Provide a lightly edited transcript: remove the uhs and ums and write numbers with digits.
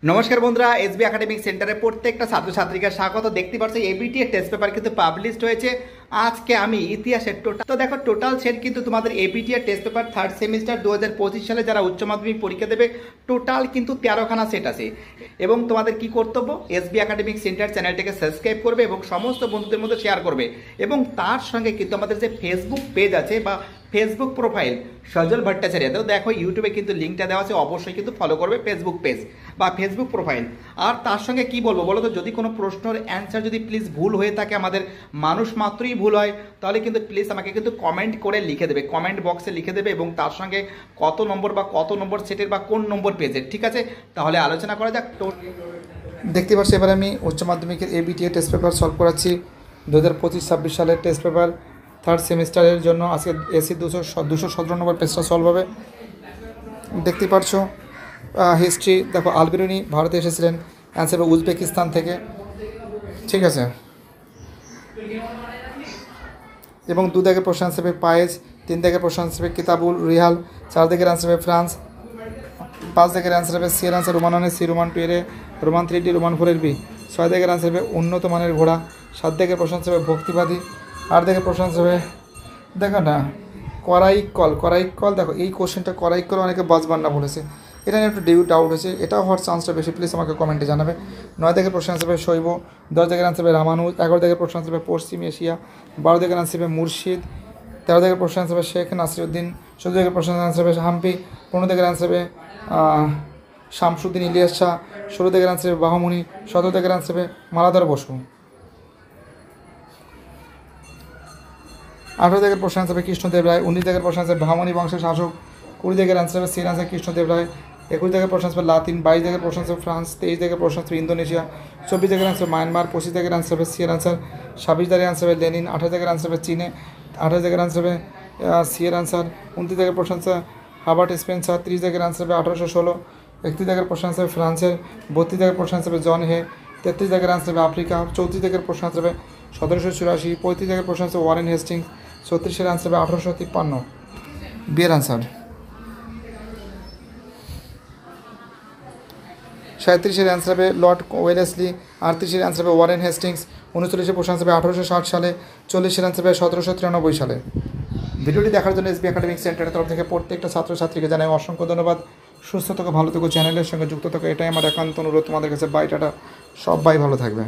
নমস্কার বন্ধুরা, SB academic সেন্টারে প্রত্যেকটা ছাত্রছাত্রীকে স্বাগত। দেখতে পাচ্ছ এবিটি এর টেস্ট পেপার কিন্তু পাবলিশড হয়েছে। আজকে আমি ইতিহাসের টোটাল সেট কিন্তু তোমাদের এবিটি এর টেস্ট পেপার থার্ড সেমিস্টার 2025 সালে যারা উচ্চ মাধ্যমিক পরীক্ষা দেবে টোটাল কিন্তু 13খানা সেট আছে। এবং তোমাদের কি কর্তব্য, এসবি একাডেমিক সেন্টার চ্যানেলটিকে সাবস্ক্রাইব করবে এবং সমস্ত বন্ধুদের মধ্যে শেয়ার করবে। এবং তার সঙ্গে কিন্তু আমাদের যে ফেসবুক পেজ আছে বা ফেসবুক প্রোফাইল সজল ভট্টাচার্য, তো দেখো ইউটিউবে কিন্তু লিঙ্কটা দেওয়া আছে, অবশ্যই কিন্তু ফলো করবে ফেসবুক পেজ বা ফেসবুক প্রোফাইল। আর তার সঙ্গে কি বলবো বলো তো, যদি কোনো প্রশ্নের অ্যান্সার যদি প্লিজ ভুল হয়ে থাকে, আমাদের মানুষ মাত্রই ভুল হয়, তাহলে কিন্তু প্লিজ আমাকে কিন্তু কমেন্ট করে লিখে দেবে, কমেন্ট বক্সে লিখে দেবে এবং তার সঙ্গে কত নম্বর সেটের বা কোন নম্বর পেজের, ঠিক আছে? তাহলে আলোচনা করা যাক। দেখতে পাচ্ছি এবার আমি উচ্চ মাধ্যমিকের এবিটি টেস্ট পেপার সলভ করাচ্ছি 2025-26 সালের টেস্ট পেপার থার্ড সেমিস্টারের জন্য। আজকে এসি 217 নম্বর পেজটা সলভ হবে। দেখতে পাচ্ছ হিস্ট্রি, দেখো আলবেরুনি ভারতে এসেছিলেন, অ্যান্সার হবে উজবেকিস্তান থেকে, ঠিক আছে। এবং 2 দাগের প্রশ্ন অ্যান্সার হবে পায়েজ, 3 দাগের প্রশ্ন অ্যান্সার হবে কিতাবুল রিহাল, 4 দাগের অ্যান্সার হবে ফ্রান্স, 5 দাগের অ্যান্সার হবে সি এর অ্যান্সার রোমান 1 সি, রোমান 2 এর রোমান 3 ডি, রোমান 4 এর বি, 6 দাগের অ্যান্সার হবে উন্নত মানের ঘোড়া, 7 দাগের প্রশ্ন অ্যান্সার হবে ভক্তিবাদী, 8 দাগের প্রশ্ন অ্যান্সার হবে দেখো না করাইকল। দেখো এই কোশ্চেনটা করাইকল অনেকে বাজবান্না বলেছে, এটা নিয়ে একটু ডাউট হয়েছে, এটা হওয়ার চান্সটা বেশি, প্লিজ আমাকে কমেন্টে জানাবে। 9 দাগের প্রশ্ন অ্যান্সার হবে শৈব, 10 দাগের অ্যান্সার হবে রামানুজ, 11 দাগের প্রশ্ন অ্যান্সার হবে পশ্চিম এশিয়া, 12 দাগের অ্যান্সার হবে মুর্শিদ, 13 দাগের প্রশ্ন অ্যান্সার হবে শেখ নাসিরউদ্দিন, 14 দাগের প্রশ্ন অ্যান্সার হবে হাম্পি, 15 দাগের অ্যান্সার হবে শামসুদ্দিন ইলিয়াস শাহ, 16 দাগের অ্যান্সার হবে বাহমনি, 17 দাগের অ্যান্সার হবে মালাধর বসু, 18 দাগের প্রশ্ন অ্যান্সার হবে কৃষ্ণদেব রায়, 19 দাগের প্রশ্ন অ্যান্সার বাহমনি বংশের শাসক, 20 দাগের অ্যান্সার হবে সির অ্যান্সার কৃষ্ণদেব রায়, 21 দাগের প্রশ্ন অ্যান্সার লাতিন, 22 দাগের প্রশ্ন অ্যান্সার ফ্রান্স, 23 দাগের প্রশ্ন অ্যান্সার ইন্দোনেশিয়া, 24 দাগের অ্যান্সার মায়ানমার, 25 দাগের অ্যান্সার হবে সির অ্যান্সার, 26 দাগের অ্যান্সার হবে লেনিন, 28 দাগের অ্যান্সার হবে চীনে, 28 দাগের অ্যান্সার হবে সিয়ের অ্যান্সার, 29 দাগের প্রশ্ন অ্যান্সার হার্বার্ট স্পেন্সার, 30 দাগের অ্যান্সার হবে 1816, 31 দাগের প্রশ্ন অ্যান্সার হবে ফ্রান্সের, 32 দাগের প্রশ্ন অ্যান্সার হবে জন হে, 33 দাগের অ্যান্সার হবে আফ্রিকা, 34 দাগের প্রশ্ন অ্যান্সার হবে 1784, 35 দাগের প্রশ্ন অ্যান্সার ওয়ারেন হেস্টিংস, 36 এর অ্যান্সার হবে 1853 বিয়ের অ্যান্সার, 37 এর অ্যান্সার হবে লর্ড ওয়েলেসলি, 38 এর অ্যান্সার হবে ওয়ারেন হেস্টিংস, 39 এর প্রশ্ন অ্যান্সার হবে 1860 সালে, 40 এর অ্যান্সার হবে 1793 সালে। ভিডিওটি দেখার জন্য এসবি একাডেমিক সেন্টারের তরফ থেকে প্রত্যেকটা ছাত্রছাত্রীকে জানাই অসংখ্য ধন্যবাদ। সুস্থ থাকো, ভালো থেকো, চ্যানেলের সঙ্গে যুক্ত থাকো, এটাই আমার একান্ত অনুরোধ তোমাদের কাছে। বাই, টাটা, সবাই ভালো থাকবে।